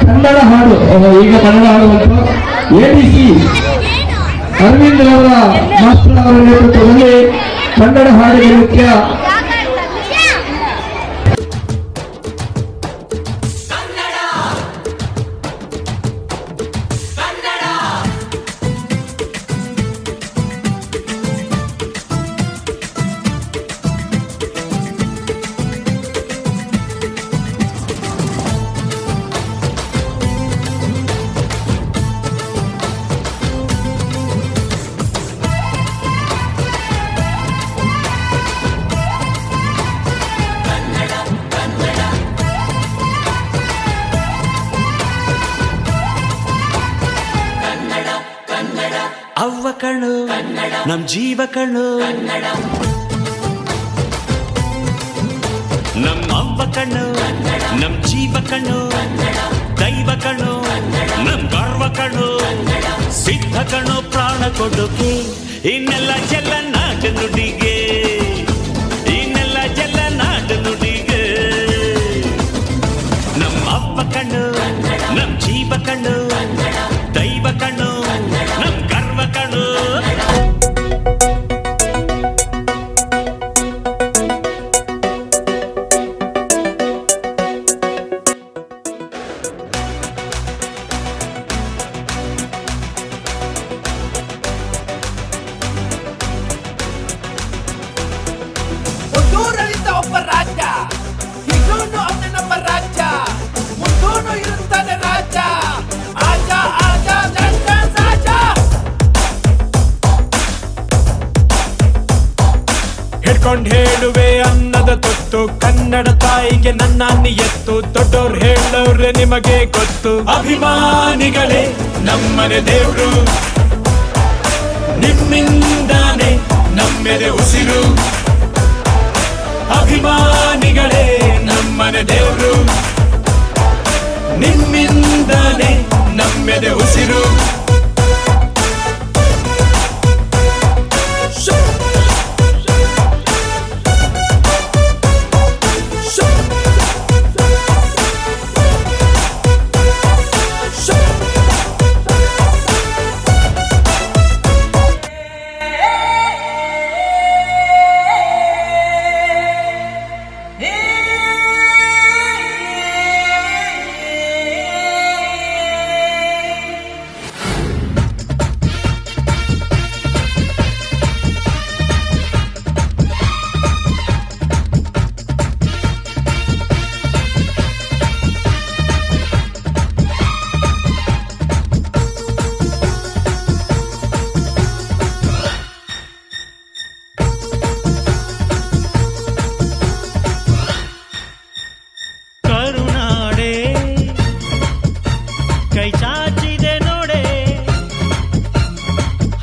ಕನ್ನಡ ಹಾಡು ಈಗ ಕನ್ನಡ ಹಾಡುವಂತ ಎಡಿಸಿ ಅರವಿಂದ್ ಅವರ ಮಾಸ್ಟರ್ ಅವರ ನೇತೃತ್ವದಲ್ಲಿ ಕನ್ನಡ ಹಾಡಿಗೆ ಮುಖ್ಯ ಅವ್ವ ಕಣ್ಣು ನಮ್ ಜೀವ ಕಣ್ಣು ನಮ್ ಅವ್ವ ಕಣ್ಣು ನಮ್ ಜೀವ ಕಣ್ಣು ದೈವ ಕಣ್ಣು ನಮ್ ಗರ್ವ ಕಣ್ಣು ಸಿದ್ಧ ಕಣ್ಣು ಪ್ರಾಣ ಕೊಡುಗೆ ಇನ್ನೆಲ್ಲ ಜಲ ನಾಟ ನುಡಿಗೆ ಇನ್ನೆಲ್ಲ ಜಲ ನಾಟ ನುಡಿಗೆ ನಮ್ ಅವ್ವ ಕಣ್ಣು ನಮ್ ಜೀವ ಕಣ್ಣು ದೈವ ಕಣ್ಣು ನಮ್ ಗರ್ವ ಕಣ್ಣು ಒಂದೂರಲ್ಲಿದ್ದ ಒಬ್ಬ ರಾಜ ಇನ್ನೊಂದು ಅವನ ನಮ್ಮ ರಾಜ ಮುಂದೂನು ಇರುತ್ತಾನೆ ರಾಜ ಆಜ ಆಜ ರಾಜ ರಾಜ ಹಿಡ್ಕೊಂಡ್ ಹೇಳುವೆ ಅನ್ನದ ತೊತ್ತು ಕನ್ನಡ ತಾಯಿಗೆ ನನ್ನ ನಿಯತ್ತು ದೊಡ್ಡೋರ್ ಹೇಳೋರೆ ನಿಮಗೆ ಗೊತ್ತು ಅಭಿಮಾನಿಗಳೇ ನಮ್ಮನೆ ದೇವ್ರು ನಿಮ್ಮಿಂದಾನೆ ನಮ್ಮೆದೆ ಉಸಿರು ಅಭಿಮಾನಿಗಳೇ ನಮ್ಮನೆ ದೇವ್ರು ನಿಮ್ಮಿಂದಾನೆ ನಮ್ಮೆದೆ ಉಸಿರು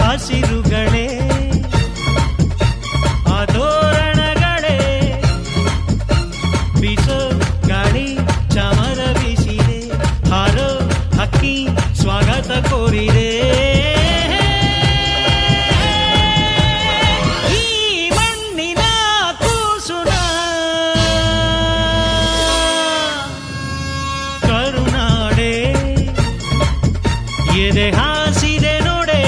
ಹಸಿರುಗಳೇ ಆದೋರಣಗಳೇ ಬೀಸೋ ಗಾಳಿ ಚಾಮರ ಬೀಸಿದೆ ಹಾರೋ ಹಕ್ಕಿ ಸ್ವಾಗತ ಕೋರಿದೆ ಈ ಮಣ್ಣಿನ ಕೂಸುನ ಕರುನಾಡೆ ಎದೆ ಹಾಸಿದೆ ನೋಡೆ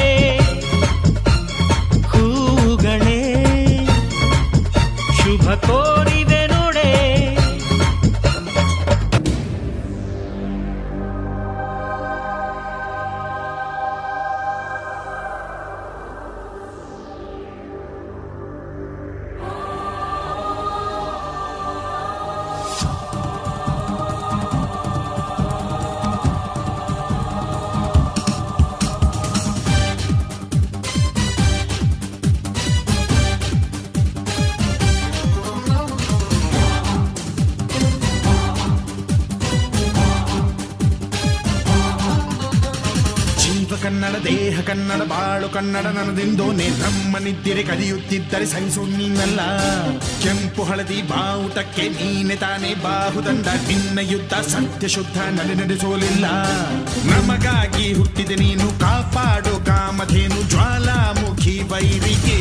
ಹೂಗಳೇ ಶುಭ ಕೋರಿದೆ ನೋಡೆ ಕನ್ನಡ ದೇಹ ಕನ್ನಡ ಬಾಳು ಕನ್ನಡ ನನ್ನದೆಂದೋನೆ ನಮ್ಮನಿದ್ದಿರೆ ಕದಿಯುತ್ತಿದ್ದರೆ ಸಹಿಸು ನೀನಲ್ಲ ಕೆಂಪು ಹಳದಿ ಬಾವುಟಕ್ಕೆ ನೀನೆ ತಾನೇ ಬಾಹುದಂಡ ನಿನ್ನ ಯುದ್ಧ ಸತ್ಯ ಶುದ್ಧ ನಡೆಸೋಲಿಲ್ಲ ನಮಗಾಗಿ ಹುಟ್ಟಿದೆ ನೀನು ಕಾಪಾಡು ಕಾಮಧೇನು ಜ್ವಾಲಾಮುಖಿ ವೈರಿಗೆ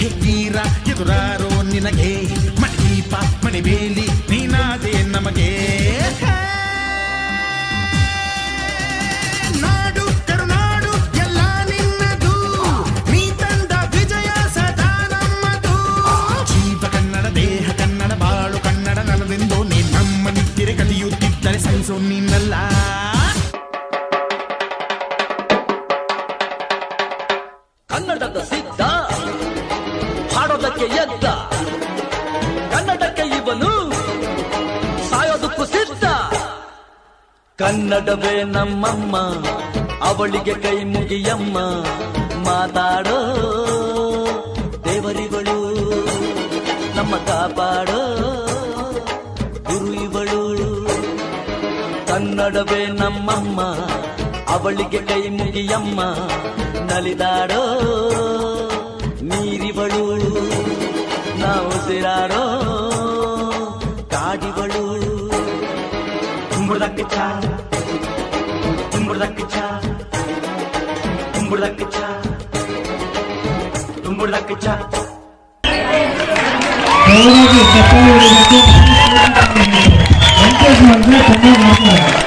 ಹೆಗ್ಗೀರ ಎದುರಾರೋ ನಿನಗೆ ಮಣಿದೀಪ ಮಣಿಬೇಲಿ ನೀನಾದೆ ನಮಗೆ ಕನ್ನಡವೇ ನಮ್ಮಮ್ಮ ಅವಳಿಗೆ ಕೈ ಮುಗಿಯಮ್ಮ ಮಾತಾಡೋ ದೇವರಿಗಳು ನಮ್ಮ ಕಾಪಾಡೋ ಗುರು ಇವಳು ಕನ್ನಡವೇ ನಮ್ಮಮ್ಮ ಅವಳಿಗೆ ಕೈ ಮುಗಿಯಮ್ಮ ನಲಿದಾಡೋ ನೀರಿವಳು ನಾವು ಸಿರಾಡೋ ಕಾಡಿವಳು ತುಂಬುದಕ್ಕೆ ಚಾ ತುಂಬುದಕ್ಕೆ ಚಾ ತುಂಬುದಕ್ಕೆ ಚಾ ತುಂಬುದಕ್ಕೆ ಚಾ ಚೆನ್ನಾಗಿ ಮಾಡ್ತಾರೆ.